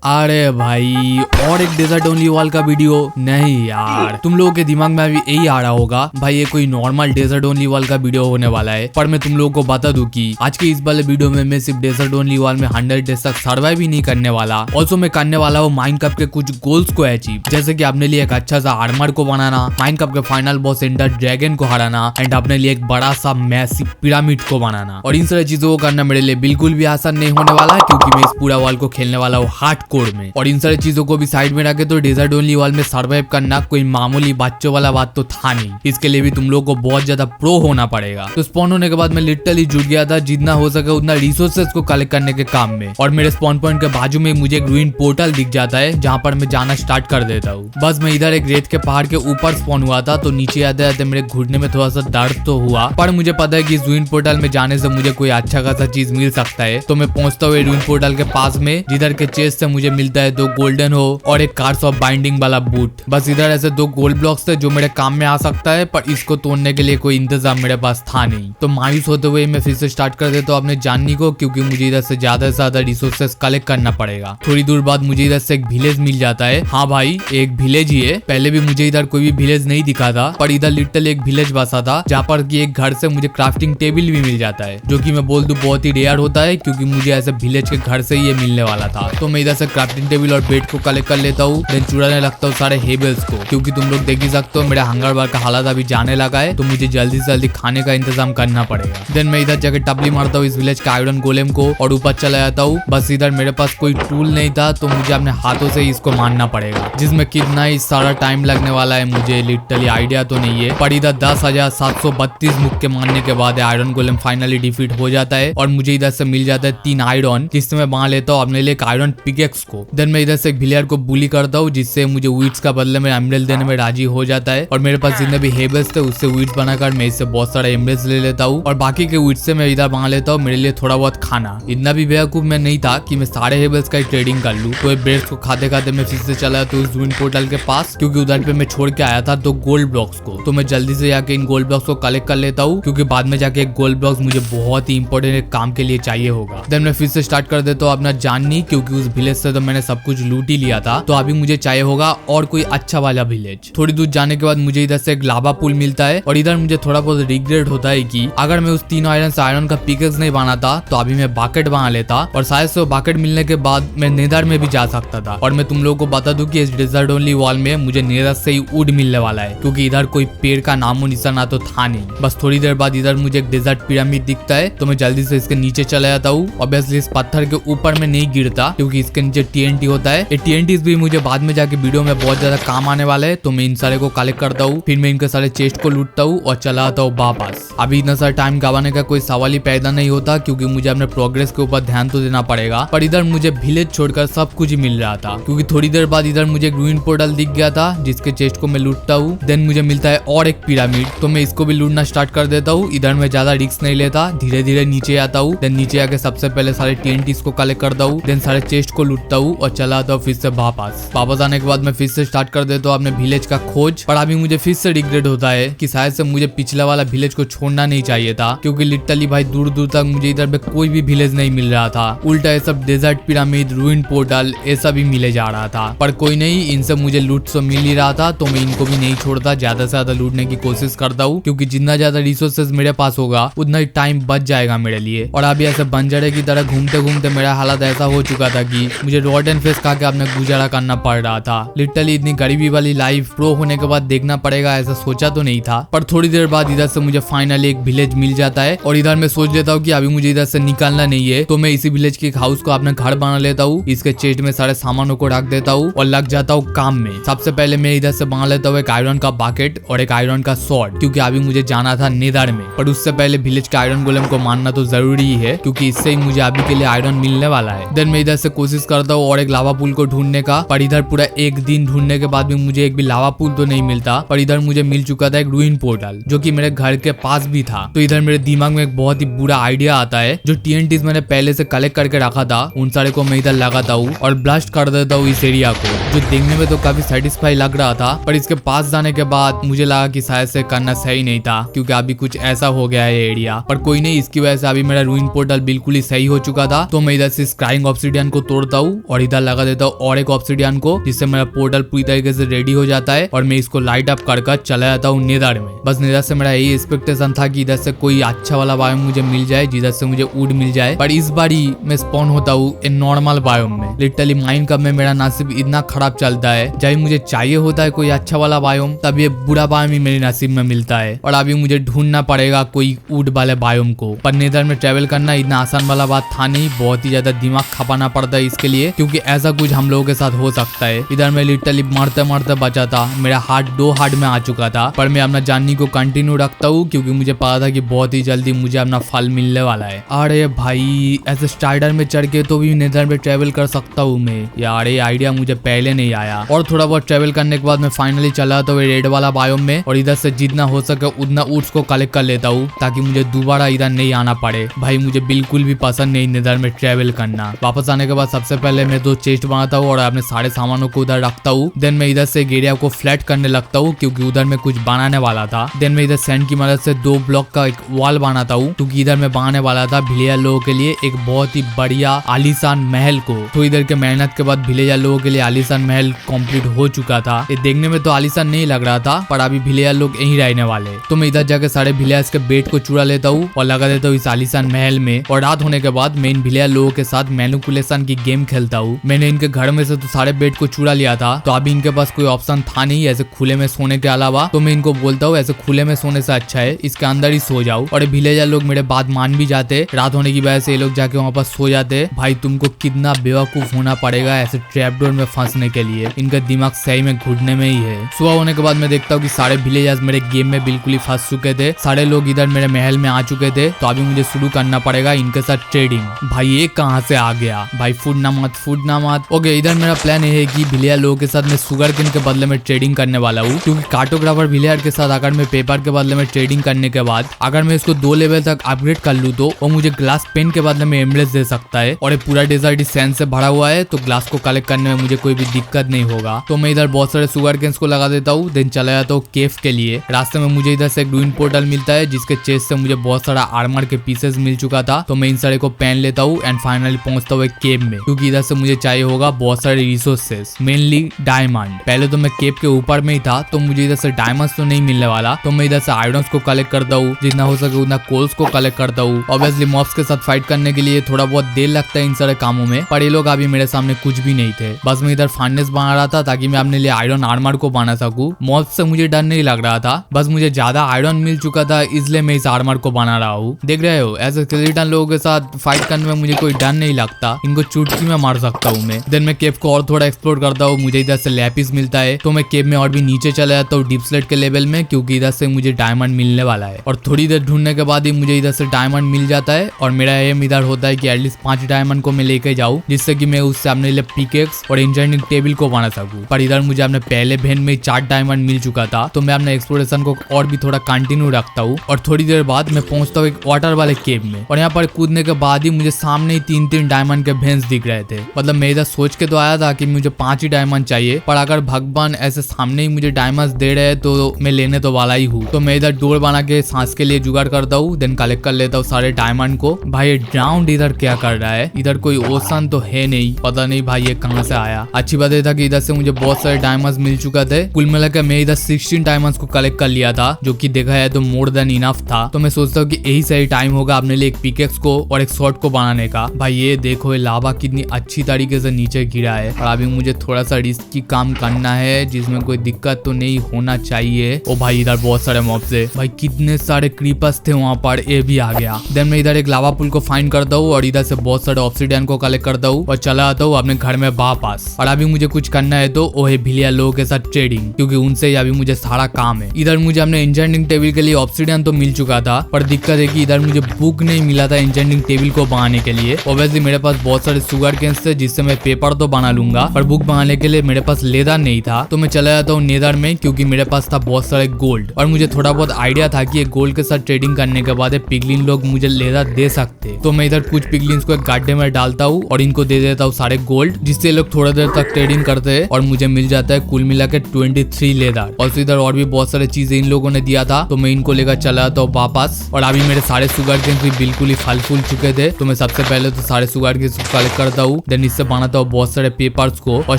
अरे भाई और एक डेजर्ट ओनली वॉल का वीडियो नहीं यार, तुम लोगों के दिमाग में अभी यही आ रहा होगा भाई ये कोई नॉर्मल डेजर्ट ओनली वॉल का वीडियो होने वाला है। पर मैं तुम लोगों को बता दूं कि आज के इस वाले वीडियो में मैं सिर्फ डेजर्ट ओनली वॉल में 100 डेज तक सर्वाइव ही नहीं करने वाला, ऑल्सो मैं करने वाला हूँ माइनक्राफ्ट के कुछ गोल्स को अचीव, जैसे कि अपने लिए एक अच्छा सा आर्मर को बनाना, माइनक्राफ्ट के फाइनल बॉस एंडर ड्रैगन को हराना एंड अपने लिए एक बड़ा सा मैसिव पिरामिड को बनाना। और इन सारी चीजों को करना मेरे लिए बिल्कुल भी आसान नहीं होने वाला है, क्योंकि मैं इस पूरा वॉल को खेलने वाला हूँ हार्ड कोर में। और इन सारी चीजों को भी साइड में रखे तो डेजर्ट ओनली वॉल में सर्वाइव करना कोई मामूली बच्चों वाला बात तो था नहीं, इसके लिए भी तुम लोग को बहुत ज्यादा प्रो होना पड़ेगा। तो स्पॉन होने के बाद मैं लिटरली जुट गया था जितना हो सके उतना रिसोर्सेज को कलेक्ट करने के काम में। और मेरे स्पॉन पॉइंट के बाजू में मुझे एक रूइन पोर्टल दिख जाता है जहाँ पर मैं जाना स्टार्ट कर देता हूँ। बस मैं इधर एक रेत के पहाड़ के ऊपर स्पॉन हुआ था, तो नीचे आते आते मेरे घुटने में थोड़ा सा दर्द तो हुआ, पर मुझे पता है कि इस रूइन पोर्टल में जाने से मुझे कोई अच्छा खासा चीज मिल सकता है। तो मैं पहुंचता हूँ रूइन पोर्टल के पास में, जिधर के चेस्ट से मुझे मिलता है 2 गोल्डन हो और एक कार्स ऑफ बाइंडिंग वाला बूट। बस इधर ऐसे 2 गोल्ड ब्लॉक्स थे जो मेरे काम में आ सकता है, पर इसको तोड़ने के लिए कोई इंतजाम मेरे पास था नहीं। तो मायूस होते हुए मैं फिर से स्टार्ट कर देता हूँ अपने जानने को, क्योंकि मुझे इधर से ज्यादा रिसोर्सेस कलेक्ट करना पड़ेगा। थोड़ी दूर बाद मुझे इधर से एक विलेज मिल जाता है। हाँ भाई एक विलेज ही है, पहले भी मुझे इधर कोई भी विलेज नहीं दिखा था, पर इधर लिटरली एक विलेज बसा था जहाँ पर की एक घर से मुझे क्राफ्टिंग टेबल भी मिल जाता है, जो कि मैं बोल दूं बहुत ही रेयर होता है, क्योंकि मुझे ऐसे विलेज के घर से ये मिलने वाला था। तो मैं इधर से क्राफ्टिंग टेबल और बेड को कलेक्ट कर लेता हूँ, देन चुराने लगता हूँ सारे हेबल्स को, क्योंकि तुम लोग देख ही सकते हो मेरा हंगर बार का हालत अभी जाने लगा है, तो मुझे जल्दी से जल्दी खाने का इंतजाम करना पड़ेगा। देन मैं इधर जाकर टपली मारता हूँ इस विलेज का आयरन गोलेम को और ऊपर चला जाता हूँ। बस इधर मेरे पास कोई टूल नहीं था, तो मुझे अपने हाथों से इसको मारना पड़ेगा, जिसमें कितना ही सारा टाइम लगने वाला है मुझे लिटरली आइडिया तो नहीं है। पर इधर 10,732 मुक्के मारने के बाद आयरन गोलेम फाइनली डिफीट हो जाता है और मुझे इधर से मिल जाता है 3 आयरन, जिससे मैं बांध लेता हूँ अपने लिए एक आयरन पिकेक्स को। देन मैं इधर से एक विलियर को बुली करता हूँ, जिससे मुझे वीड्स का बदले में एमरल्ड देने में राजी हो जाता है। और मेरे पास जितने भी हेबल्स थे उससे वीड्स बनाकर मैं इससे बहुत सारे एमरल्ड्स ले लेता हूँ, और बाकी के वीड्स से मैं इधर बांध लेता हूँ मेरे लिए थोड़ा बहुत खाना। इतना भी बेवकूफ मैं नहीं था कि मैं सारे हेबल्स का ट्रेडिंग कर लूँ। तो ब्रेड्स को खाते खाते मैं फिर से चला तो उस रूइन पोर्टल के पास, क्योंकि उधर पे मैं छोड़ के आया था 2 गोल्ड ब्लॉक्स को। तो मैं जल्दी से जाके इन गोल्ड ब्लॉक्स को कलेक्ट कर लेता हूँ, क्योंकि बाद में जाके एक गोल्ड ब्लॉक्स मुझे बहुत ही इंपॉर्टेंट काम के लिए चाहिए होगा। देन मैं फिर से स्टार्ट कर देता हूँ अपना जाननी, क्योंकि उस विलेज से तो मैंने सब कुछ लूट ही लिया था, तो अभी मुझे चाहिए होगा और कोई अच्छा वाला विलेज। थोड़ी दूर जाने के बाद मुझे इधर से एक लावा पुल मिलता है, और इधर मुझे थोड़ा बहुत रिग्रेट होता है कि अगर मैं उस 3 आयरन से आयरन का पिकेक्स नहीं बनाता तो अभी मैं बाकेट बना लेता, और शायद से वो बाकेट मिलने के बाद मैं नेदर में भी जा सकता था। और मैं तुम लोगों को बता दूं कि इस डेजर्ट ओनली वॉल में मुझे नेदर से ही वुड मिलने वाला है, क्योंकि इधर कोई पेड़ का नामो निशाना तो था नहीं। बस थोड़ी देर बाद इधर मुझे एक डेजर्ट पिरामिड दिखता है, तो मैं जल्दी से इसके नीचे चला जाता हूँ। ऑब्वियसली इस पत्थर के ऊपर में नहीं गिरता, क्योंकि इसके नीचे TNT होता है। ये TNT भी मुझे बाद में जाके वीडियो में बहुत ज्यादा काम आने वाले है, तो मैं इन सारे को कलेक्ट करता हूँ, फिर मैं इनके सारे चेस्ट को लूटता हूँ और चला आता हूँ वापस। अभी इतना सारा टाइम गवाने का कोई सवाल ही पैदा नहीं होता, क्योंकि मुझे अपने प्रोग्रेस के ऊपर ध्यान तो देना पड़ेगा। पर इधर मुझे विलेज छोड़कर सब कुछ ही मिल रहा था, क्योंकि थोड़ी देर बाद इधर मुझे एक रूइन पोर्टल दिख गया था, जिसके चेस्ट को मैं लूटता हूँ। देन मुझे मिलता है और एक पिरामिड, तो मैं इसको भी लूटना स्टार्ट कर देता हूँ। इधर मैं ज्यादा रिस्क नहीं लेता, धीरे धीरे नीचे आता हूँ। देन नीचे आके सबसे पहले सारे TNT को कलेक्ट करता हूँ, देन सारे चेस्ट को लूटता हूँ और चला आता हूँ फिर से वापस आने के बाद मैं फिर से स्टार्ट कर देता हूँ अपने विलेज का खोज। पर अभी मुझे फिर से रिग्रेट होता है कि शायद से मुझे पिछला वाला विलेज को छोड़ना नहीं चाहिए था, क्योंकि लिटरली भाई दूर दूर तक मुझे इधर पे कोई भी विलेज नहीं मिल रहा था। उल्टा ये सब डेजर्ट पिरामिड, रूइन पोर्टल ऐसा भी मिले जा रहा था। पर कोई नहीं, इनसे मुझे लूट तो मिल ही रहा था, तो मैं इनको भी नहीं छोड़ता, ज्यादा से ज्यादा लूटने की कोशिश करता हूँ, क्योंकि जितना ज्यादा रिसोर्सेज मेरे पास होगा उतना ही टाइम बच जाएगा मेरे लिए। और अभी ऐसे बंजरे की तरह घूमते घूमते मेरा हालत ऐसा हो चुका था कि मुझे रॉड एंड फेस खा के अपने गुजारा करना पड़ रहा था। लिटरली इतनी गरीबी वाली लाइफ प्रो होने के बाद देखना पड़ेगा ऐसा सोचा तो नहीं था। पर थोड़ी देर बाद इधर से मुझे फाइनली एक विलेज मिल जाता है, और इधर मैं सोच लेता हूँ कि अभी मुझे इधर से निकलना नहीं है, तो मैं इसी विलेज के एक हाउस को अपना घर बना लेता हूँ। इसके चेस्ट में सारे सामानों को रख देता हूँ और लग जाता हूँ काम में। सबसे पहले मैं इधर से बना लेता हूँ एक आयरन का बाकेट और एक आयरन का स्वॉर्ड, क्योंकि अभी मुझे जाना था नेदर में। पर उससे पहले विलेज के आयरन गोलेम को मारना तो जरूरी ही है, क्योंकि इससे ही मुझे अभी के लिए आयरन मिलने वाला है। देन मैं इधर से कोशिश करता हूँ और एक लावा पुल को ढूंढने का, पर इधर पूरा एक दिन ढूंढने के बाद भी मुझे एक भी लावा पुल तो नहीं मिलता। पर इधर मुझे मिल चुका था एक रूइन पोर्टल, जो कि मेरे घर के पास भी था। तो इधर मेरे दिमाग में एक बहुत ही बुरा आइडिया आता है, जो TNT मैंने पहले से कलेक्ट करके रखा था उन सारे को मैं इधर लगाता हूँ और ब्लास्ट कर देता हूँ इस एरिया को, जो देखने में तो काफी सेटिस्फाई लग रहा था। पर इसके पास जाने के बाद मुझे लगा कि शायद से करना सही नहीं था, क्योंकि अभी कुछ ऐसा हो गया है एरिया। पर कोई नहीं, इसकी वजह से अभी मेरा रूइन पोर्टल बिल्कुल ही सही हो चुका था। तो मैं इधर से स्क्राइंग ऑब्सिडियन को तोड़ता हूँ हूँ और इधर लगा देता हूँ और एक ऑब्सिडियन को, जिससे मेरा पोर्टल पूरी तरीके से रेडी हो जाता है और मैं इसको लाइट अप कर चला जाता हूँ नेदर में। बस नेदर से मेरा यही एक्सपेक्टेशन था कि इधर से कोई अच्छा वाला बायोम मुझे मिल जाए जिधर से मुझे वुड मिल जाए, पर इस बारी मैं स्पॉन होता हूँ इन नॉर्मल बायोम में। लिटरली माइनक्राफ्ट में मेरा नसीब इतना खराब चलता है, जब मुझे चाहिए होता है कोई अच्छा वाला बायोम तब ये बुरा बायोम ही मेरे नसीब में मिलता है और अभी मुझे ढूंढना पड़ेगा कोई वुड वाले बायोम को। पर नेदर में ट्रेवल करना इतना आसान वाला बात था नहीं, बहुत ही ज्यादा दिमाग खपाना पड़ता है इसके लिए, क्योंकि ऐसा कुछ हम लोगों के साथ हो सकता है। इधर मैं लिटरली मरते मरते बचा था, मेरा हार्ट 2 हार्ट में आ चुका था, पर मैं अपना जर्नी को कंटिन्यू रखता हूँ क्योंकि मुझे पता था कि बहुत ही जल्दी मुझे अपना फल मिलने वाला है। अरे भाई ऐसे स्टाइडर में चढ़ के तो भी नेदर में ट्रेवल कर सकता हूँ मैं यार, ये आइडिया मुझे पहले नहीं आया। और थोड़ा बहुत ट्रेवल करने के बाद मैं फाइनली चला तो रेड वाला बायोम में और इधर से जितना हो सके उतना वुड्स को कलेक्ट कर लेता हूँ ताकि मुझे दोबारा इधर नहीं आना पड़े। भाई मुझे बिल्कुल भी पसंद नहीं नेदर में ट्रेवल करना। वापस आने के बाद सबसे पहले मैं 2 चेस्ट बनाता हूँ और अपने सारे सामानों को उधर रखता हूँ। देन मैं इधर से एरिया को फ्लैट करने लगता हूँ क्योंकि उधर मैं कुछ बनाने वाला था। देन मैं इधर सैंड की मदद से 2 ब्लॉक का एक वॉल बनाता हूँ क्योंकि इधर मैं बनाने वाला था विलेजर लोगों के लिए एक बहुत ही बढ़िया आलीशान महल को। तो इधर के मेहनत के बाद विलेजर लोगों के लिए आलीशान महल कंप्लीट हो चुका था। ये देखने में तो आलीशान नहीं लग रहा था, पर अभी विलेजर लोग यहीं रहने वाले। तो मैं इधर जाके सारे विलेजर्स के बेड को चुरा लेता हूँ और लगा देता हूँ इस आलीशान महल में। और रात होने के बाद मैं इन विलेजर लोगों के साथ मैनिपुलेशन की गेम खेलता हूँ। मैंने इनके घर में से तो सारे बेड को चुरा लिया था, तो अभी इनके पास कोई ऑप्शन था नहीं ऐसे खुले में सोने के अलावा। तो मैं इनको बोलता हूँ ऐसे खुले में सोने से अच्छा है इसके अंदर ही सो जाओ। और विलेजर लोग मेरे बात मान भी जाते, रात होने की वजह से ये लोग जाके वहाँ पर सो जाते। भाई तुमको कितना बेवकूफ होना पड़ेगा ऐसे ट्रैपडोर में फंसने के लिए, इनका दिमाग सही में घुटने में ही है। सुबह होने के बाद मैं देखता हूँ कि सारे विलेजर्स मेरे गेम में बिल्कुल ही फंस चुके थे, सारे लोग इधर मेरे महल में आ चुके थे। तो अभी मुझे शुरू करना पड़ेगा इनके साथ ट्रेडिंग। भाई ये कहाँ से आ गया भाई, फूड ना मत। ओके इधर मेरा प्लान ये है कि विलेजर लोगों के साथ मैं शुगर केन के बदले में ट्रेडिंग करने वाला हूँ, क्योंकि कार्टोग्राफर विलेजर के साथ अगर मैं पेपर के बदले में ट्रेडिंग करने के बाद अगर मैं इसको 2 लेवल तक अपग्रेड कर लूँ तो वो मुझे ग्लास पेन के बदले में एमरेज दे सकता है। और ये पूरा डेजर्ट सैंड से भरा हुआ है तो ग्लास को कलेक्ट करने में मुझे कोई भी दिक्कत नहीं होगा। तो मैं इधर बहुत सारे शुगर केन्स को लगा देता हूँ, देन चला जाता हूँ केव के लिए। रास्ते में मुझे इधर से एक रूइन पोर्टल मिलता है जिसके चेस्ट से मुझे बहुत सारा आर्मर के पीसेस मिल चुका था, तो मैं इन सारे को पहन लेता हूँ एंड फाइनली पहुंचता हूँ एक केव में, क्योंकि इधर से मुझे चाहिए होगा बहुत सारे रिसोर्सेस, मेनली डायमंड। पहले तो मैं केव के ऊपर में ही था तो मुझे इधर से डायमंड्स तो नहीं मिलने वाला, तो मैं इधर से आयरन्स को कलेक्ट करता हूँ, जितना हो सके उतना कोल्स को कलेक्ट करता हूँ। ऑब्वियसली मॉब्स के साथ फाइट करने के लिए थोड़ा बहुत देर लगता है इन सारे कामों में, पर ये लोग अभी मेरे सामने कुछ भी नहीं थे। बस मैं इधर फर्नेस बना रहा था ताकि मैं अपने लिए आयरन आर्मर को बना सकूं। मॉब्स से मुझे डर नहीं लग रहा था, बस मुझे ज्यादा आयरन मिल चुका था इसलिए मैं इस आर्मर को बना रहा हूँ। देख रहे हो ऐसे स्केलेटन लोगों के साथ फाइट करने में मुझे कोई डर नहीं लगता, इनको चुटकी में मार सकता हूँ मैं। देन मैं केव को और थोड़ा एक्सप्लोर करता हूँ, मुझे इधर से लैपिस मिलता है तो मैं केव में और भी नीचे चला जाता हूँ डीप स्लेट के लेवल में, क्योंकि इधर से मुझे डायमंड मिलने वाला है। और थोड़ी देर ढूंढने के बाद ही मुझे इधर से डायमंड मिल जाता है और मेरा एम इधर होता है कि एटलीस्ट 5 डायमंड को मैं लेके जाऊँ, जिससे कि मैं उससे अपने लिए पिकेक्स और इंजीनियरिंग टेबल को बना सकूँ। पर इधर मुझे अपने पहले भेन में 4 डायमंड मिल चुका था, तो मैं अपने एक्सप्लोरेशन को और भी थोड़ा कंटिन्यू रखता हूँ। और थोड़ी देर बाद मैं पहुंचता हूँ एक वाटर वाले केव में, और यहाँ पर कूदने के बाद ही मुझे सामने ही 3-3 डायमंड के भेंस दिख रहे थे। मतलब मैं इधर सोच के तो आया था कि मुझे 5 ही डायमंड चाहिए, पर अगर भगवान ऐसे सामने ही मुझे डायमंड दे रहे हैं तो मैं लेने तो वाला ही हूँ। तो मैं इधर डोर बना के सांस के लिए जुगाड़ करता हूँ, देन कलेक्ट कर लेता हूँ सारे डायमंड को। भाई ड्राउंड इधर क्या कर रहा है, इधर कोई ओशन तो है नहीं, पता नहीं भाई ये कहाँ से आया। अच्छी बात ये था कि इधर से मुझे बहुत सारे डायमंड्स मिल चुका थे, कुल मिलाकर मैं इधर 16 डायमंड्स को कलेक्ट कर लिया था, जो कि देखा है तो मोर देन इनफ था। तो मैं सोचता हूँ कि यही सही टाइम होगा अपने लिए एक पिकेक्स को और एक शॉर्ट को बनाने का। भाई ये देखो ये लावा कितनी अच्छी तरीके से नीचे गिरा है, और अभी मुझे थोड़ा सा रिस्की काम करना है जिसमें कोई दिक्कत तो नहीं होना चाहिए। ओ भाई इधर बहुत सारे मॉब्स है, भाई कितने सारे क्रीपर्स थे वहाँ पर, ये भी आ गया। देन मैं इधर एक लावा पुल को फाइंड करता हूँ और इधर से बहुत सारे ऑब्सिडियन को कलेक्ट करता हूँ और चला आता हूँ अपने घर में वापस। और अभी मुझे कुछ करना है तो वो है विलेजर लोगों के साथ ट्रेडिंग, क्योंकि उनसे ही अभी मुझे सारा काम है। इधर मुझे अपने इंजीनियरिंग टेबल के लिए ऑब्सिडियन तो मिल चुका था, पर दिक्कत है कि इधर मुझे बुक नहीं मिला था इंजीनियरिंग टेबल को बनाने के लिए। ऑब्वियसली मेरे पास बहुत सारे शुगर केन्स थे जिससे मैं पेपर तो बना लूंगा, पर बुक बनाने के लिए मेरे पास लेदर नहीं था। तो मैं चला जाता हूँ नेदर में, क्योंकि मेरे पास था बहुत सारे गोल्ड, और मुझे थोड़ा बहुत आइडिया था कि ये गोल्ड के साथ ट्रेडिंग करने के बाद पिगलिन लोग मुझे लेदर दे सकते। तो मैं इधर कुछ पिगलिन्स को एक गाड्डे में डालता हूँ और इनको दे देता हूँ सारे गोल्ड, जिससे लोग थोड़ा देर तक ट्रेडिंग करते हैं और मुझे मिल जाता है कुल मिला के 23 लेदर। और इधर और भी बहुत सारी चीजें इन लोगों ने दिया था, तो मैं इनको लेकर चला जाता हूँ वापस। और अभी मेरे सारे शुगर केन्स भी बिल्कुल ही फल फूल चुके थे, तो मैं सबसे पहले तो सारे शुगर केन्स को कलेक्ट करता हूँ हूँ, देन इससे बनाता हूँ बहुत सारे पेपर्स को और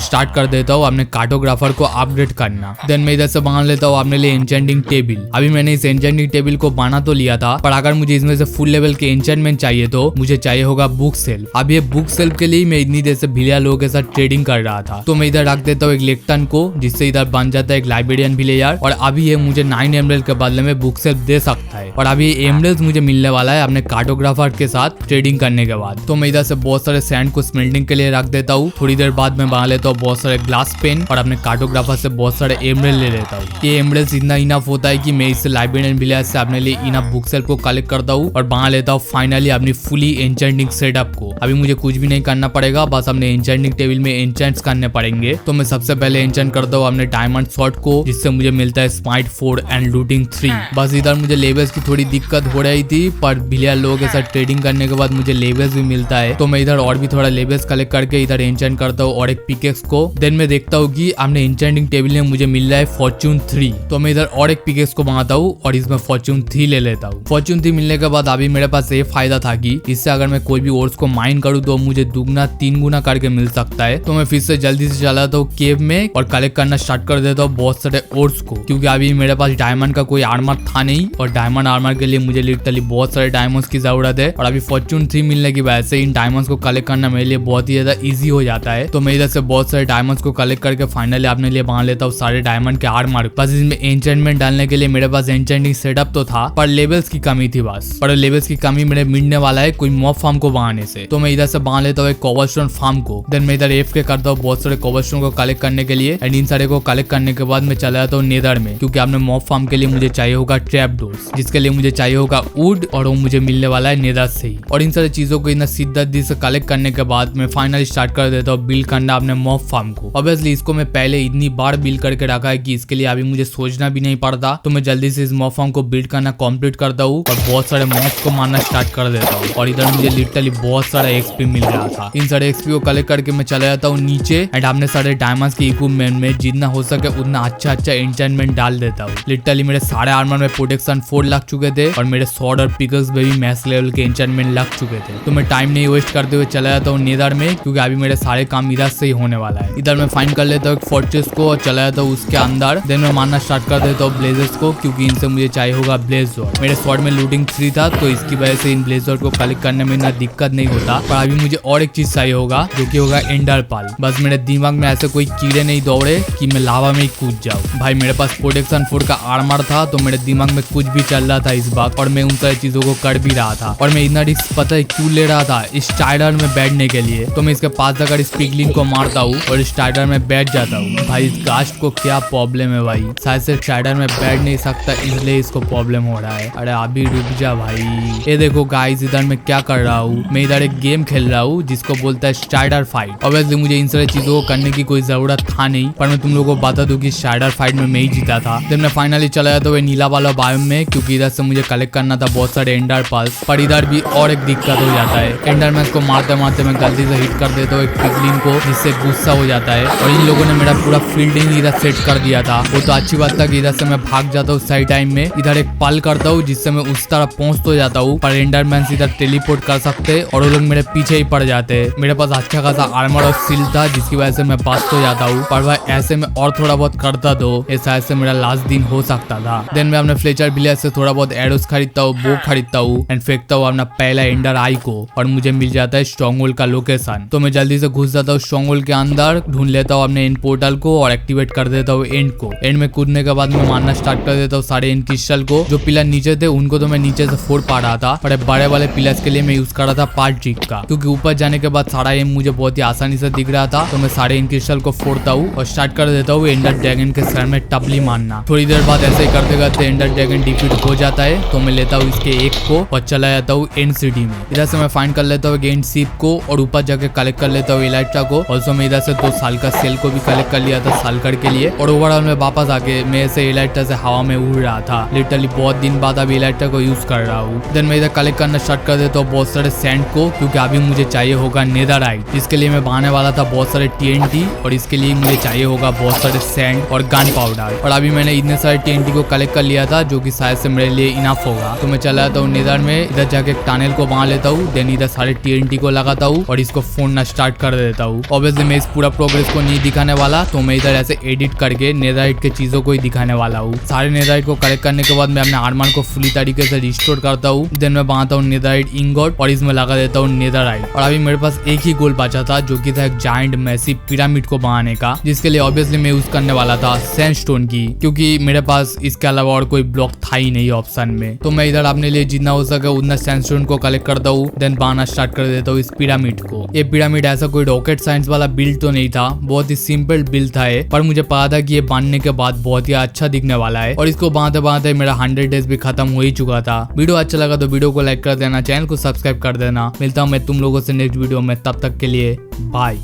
स्टार्ट कर देता हूँ अपने कार्टोग्राफर को अपग्रेड करना। देन मैं इधर से बना लेता हूँ अपने लिए एन्चेंटिंग टेबल। अभी मैंने इस एन्चेंटिंग टेबल को बना तो लिया था, पर अगर मुझे इसमें से फुल लेवल के एन्चेंटमेंट चाहिए तो मुझे चाहिए होगा बुक सेल्फ। अब ये बुक सेल्फ के लिए मैं इतनी देर से भिलिया लोगों के साथ ट्रेडिंग कर रहा था, तो मैं इधर रख देता हूँ एक लेक्टन को, जिससे इधर बन जाता है एक लाइब्रेरियन विलेजर। और अभी ये मुझे 9 एमरल्ड के बदले में बुक सेल्फ दे सकता है, और अभी एमरल्ड मुझे मिलने वाला है अपने कार्टोग्राफर के साथ ट्रेडिंग करने के बाद। तो मैं इधर से बहुत सारे सैंड को स्मेल्टिंग के लिए रख देता हूँ। थोड़ी देर बाद मैं बना लेता हूँ बहुत सारे ग्लास पेन और अपने कार्टोग्राफर से बहुत सारे एमरल्ड ले लेता हूँ। ये एमरल्ड इतना इनफ होता है कि मैं इससे लाइब्रेरियन विलेज से अपने लिए इनफ बुक सेल्फ को कलेक्ट करता हूँ और बना लेता हूँ फाइनली अपनी फुली एन्चेंटिंग सेटअप को। अभी मुझे कुछ भी नहीं करना पड़ेगा, बस अपने एन्चेंटिंग टेबल में एन्चेंट्स करने पड़ेंगे। तो मैं सबसे पहले एन्चेंट करता हूँ अपने डायमंड शॉर्ट को, जिससे मुझे मिलता है स्माइट 4 एंड लूटिंग 3। बस इधर मुझे लेवल्स की थोड़ी दिक्कत हो रही थी, पर भिलिया लोगों के साथ ट्रेडिंग करने के बाद मुझे लेवल्स भी मिलता है। तो मैं इधर और भी थोड़ा लेवल्स कलेक्ट करके इधर एन्चेंट करता हूँ और एक पिकेक्स को। देन मैं देखता हूँ कि अपने एन्चेंटिंग टेबल में मुझे मिल रहा है फॉर्च्यून 3। तो मैं इधर और एक पिकेक्स को बनाता हूँ और इसमें फॉर्च्यून 3 ले लेता हूँ। फॉर्च्यून 3 मिलने के बाद अभी मेरे पास ये फायदा था कि इससे अगर मैं कोई भी ओर्स को माइन करूँ तो मुझे दुगना 3 गुना करके मिल सकता है। तो मैं फिर से जल्दी से चला जाता हूँ केव में और कलेक्ट करना स्टार्ट कर देता हूँ बहुत सारे ओर्स को, क्योंकि अभी मेरे पास डायमंड का कोई आर्मर था नहीं और डायमंड आर्मर के लिए मुझे लिटरली बहुत सारे डायमंड्स की जरूरत है। और अभी फॉर्च्यून 3 मिलने की वजह से इन डायमंड्स को कलेक्ट करना मेरे लिए बहुत ही ज्यादा इजी हो जाता है। तो मैं इधर से बहुत सारे डायमंड्स को कलेक्ट करके फाइनली अपने लिए बना लेता हूँ सारे डायमंड के आर्मर। बस इसमें एन्चेंटमेंट डालने के लिए मेरे पास एन्चेंटिंग सेटअप तो था, पर लेवल्स की कमी थी बस। पर लेवल्स की कमी मेरे मिलने वाला है कोई मॉब फार्म को बनाने से। तो मैं इधर से बना लेता हूँ एक कोबलस्टोन फार्म को। देन मैं इधर एफ के करता हूँ बहुत सारे कोबलस्टोन को कलेक्ट करने के लिए, एंड इन सारे को कलेक्ट करने के बाद मैं चला जाता हूँ नेदर में, क्योंकि आपने मॉब फार्म के लिए मुझे चाहिए होगा ट्रैप डोर्स, जिसके लिए मुझे चाहिए होगा वुड, और वो मुझे मिलने वाला है नेदर से ही। और इन सारी चीजों को इतना सिद्धि से कलेक्ट करने के बाद मैं फाइनली स्टार्ट कर देता हूँ बिल्ड करना अपने मॉब फार्म को। ऑब्वियसली इसको मैं पहले इतनी बार बिल्ड करके रखा है कि इसके लिए अभी मुझे सोचना भी नहीं पड़ता। तो मैं जल्दी से इस मॉब फार्म को बिल्ड करना कंप्लीट करता हूँ और बहुत सारे मॉब्स को मारना स्टार्ट कर देता हूँ। और इधर मुझे लिटरली बहुत सारा एक्सपी मिल रहा था। इन सारे एक्सपी को कलेक्ट करके मैं चला जाता हूँ नीचे, एंड अपने सारे डायमंड्स के इक्विपमेंट में जितना हो सके उतना अच्छा एन्चेंटमेंट डाल देता हूँ। लिटरली मेरे सारे आर्मर में प्रोटेक्शन 4 लग चुके थे और मेरे स्वॉर्ड और पिकल्स में भी मैक्स लेवल के एन्चेंटमेंट लग चुके थे। तो मैं टाइम नहीं वेस्ट करते हुए चला जाता हूँ नेदर में, क्योंकि अभी मेरे सारे काम इधर से ही होने वाला है। इधर मैं फाइंड कर लेता हूँ एक फोर्ट्रेस को और चला जाता हूँ उसके अंदर। देन मैं मारना स्टार्ट कर देता हूँ ब्लेजर्स को, क्योंकि इनसे मुझे चाहिए होगा ब्लेज स्वॉर्ड। मेरे स्वॉर्ड में लूटिंग 3 था, तो इसकी वजह से इन ब्लेज स्वॉर्ड को कलेक्ट करने में इतना दिक्कत नहीं होता। पर अभी मुझे और एक चीज चाहिए होगा, जो कि होगा एंडर पाल। बस मेरे दिमाग में ऐसे कोई कीड़े नहीं दौड़े कि मैं लावा में ही कूद जाऊँ। भाई मेरे पास प्रोटेक्शन 4 का आर्मर था, तो मेरे दिमाग में कुछ भी चल रहा था इस बार, और मैं उन सारी चीजों को कर भी रहा था। और मैं इतना रिस्क पता है क्यों ले रहा था, इस स्टाइडर में बैठने के लिए। तो मैं इसके पास जाकर इस पिगलिन को मारता हूँ और इस स्टाइडर में बैठ जाता हूँ। भाई इस कास्ट को क्या प्रॉब्लम है भाई, शायद से स्टाइडर में बैठ नहीं सकता इसलिए इसको प्रॉब्लम हो रहा है। अरे अभी रुक जा भाई। ये देखो गाइस, इधर मैं क्या कर रहा हूँ, मैं इधर एक गेम खेल रहा हूँ जिसको बोलता है स्टाइडर फाइट। ऑब्वियसली मुझे इन सारी चीजों को करने की कोई जरूरत था नहीं, पर मैं तुम लोगों को बता दूं कि स्टाइडर फाइट में मैं ही जीता था। देन मैं फाइनली चला जाता हूँ नीला वाला बायोम में, क्योंकि इधर से मुझे कलेक्ट करना था बहुत सारे एंडर पल्स। पर इधर भी और एक दिक्कत हो जाता है, एंडरमैन को मारते मारते मैं गलती से हिट कर देता हूँ एक पिगलिन को, जिससे गुस्सा हो जाता है। और इन लोगों ने मेरा पूरा फील्डिंग इधर सेट कर दिया था। वो तो अच्छी बात था कि इधर से मैं भाग जाता हूँ सही टाइम में, इधर एक पल करता हूँ जिससे मैं उस तरफ पहुंच तो जाता हूँ, पर एंडरमैन इधर टेलीपोर्ट कर सकते और वो लोग मेरे पीछे ही पड़ जाते। मेरे पास अच्छा खासा आर्मर और सील था, जिसकी वजह से मैं बच तो जाता हूँ। पर भाई ऐसे में और थोड़ा बहुत करता तो ये शायद से मेरा लास्ट दिन हो सकता था। देन मैं अपने फ्लेचर विलेज से थोड़ा बहुत एरोस खरीदता हूँ, बो खरीदता हूँ एंड फेंकता हूँ अपना पहला एंडर आई को, और मुझे मिल जाता है स्ट्रॉन्गहोल्ड का लोकेशन। तो मैं जल्दी से घुस जाता हूँ स्ट्रॉन्गहोल्ड के अंदर, ढूंढ लेता हूँ अपने एंड पोर्टल को और एक्टिवेट कर देता हूँ एंड को। एंड में कूदने के बाद मैं मारना स्टार्ट कर देता हूँ सारे एंड क्रिस्टल को। जो पिलर नीचे थे उनको तो मैं नीचे से फोड़ पा रहा था, पर बड़े वाले पिलर्स के लिए मैं यूज कर रहा था पार्ट ट्रिक का, क्योंकि ऊपर जाने के बाद सारा एम मुझे बहुत ही आसानी से दिख रहा था। तो मैं सारे एंड क्रिस्टल को फोड़ता हूँ और स्टार्ट कर देता हूँ एंडर ड्रैगन के सर में टपली मारना। थोड़ी देर बाद ऐसे ही करते करते एंडर ड्रैगन डिफीट हो जाता है। तो मैं लेता हूँ इसके एक को और चला जाता हूँ एंड सिटी में। इधर से मैं फाइंड कर लेता हूँ एंड शिप को और ऊपर जाके कलेक्ट कर लेता हूँ इलाइट्रा को। ऑल्सो मैं इधर से 2 साल का सेल को भी कलेक्ट कर लिया था सालकर के लिए। और ओवरऑल में वापस आके मैं ऐसे इलाइट्रा से हवा में उड़ रहा था। लिटरली बहुत दिन बाद अभी इलाइट्रा को यूज कर रहा हूँ। देन मैं इधर कलेक्ट करना स्टार्ट कर देता हूँ बहुत सारे सैंड को, क्योंकि अभी मुझे चाहिए होगा नेदरराइट, जिसके लिए मैं बनाने वाला था बहुत सारे TNT, और इसके लिए मुझे चाहिए होगा बहुत सारे सैंड और गन पाउडर। और अभी मैंने इतने सारे TNT को कलेक्ट कर लिया था, जो कि शायद से मेरे लिए इनफ होगा। तो मैं चला जाता हूँ नेदर में, इधर जाके एक टनल को बना लेता हूँ। देन इधर सारे TNT को लगाता हूँ और इस इसको फोड़ना स्टार्ट कर देता हूँ। ऑब्वियसली मैं इस पूरा प्रोग्रेस को नहीं दिखाने वाला, तो मैं इधर ऐसे एडिट करके नेदरराइट के चीजों को ही दिखाने वाला हूँ। सारे नेदरराइट को कलेक्ट करने के बाद मैं अपने आर्मर को फुली तरीके से रिस्टोर करता हूँ। देन मैं बनाता हूँ नेदरराइट इंगोट और इसमें लगा देता हूँ नेदरराइट। और अभी मेरे पास एक ही गोल बचा था, जो कि था एक जायंट मैसिव पिरामिड को बनाने का, जिसके लिए ऑब्वियसली मैं यूज करने वाला था सैंडस्टोन की, क्योंकि मेरे पास इसके अलावा और कोई ब्लॉक था ही नहीं ऑप्शन में। तो मैं इधर अपने लिए जितना हो सके उतना सैंडस्टोन को कलेक्ट करता हूँ, देन बनाना स्टार्ट कर देता हूँ इस पिरामिड को। ये पिरामिड ऐसा कोई रॉकेट साइंस वाला बिल्ड तो नहीं था, बहुत ही सिंपल बिल्ड था ये, पर मुझे पता था कि ये बनने के बाद बहुत ही अच्छा दिखने वाला है। और इसको बनाते बनाते मेरा 100 डेज भी खत्म हो ही चुका था। वीडियो अच्छा लगा तो वीडियो को लाइक कर देना, चैनल को सब्सक्राइब कर देना। मिलता हूँ मैं तुम लोगों से नेक्स्ट वीडियो में, तब तक के लिए बाय।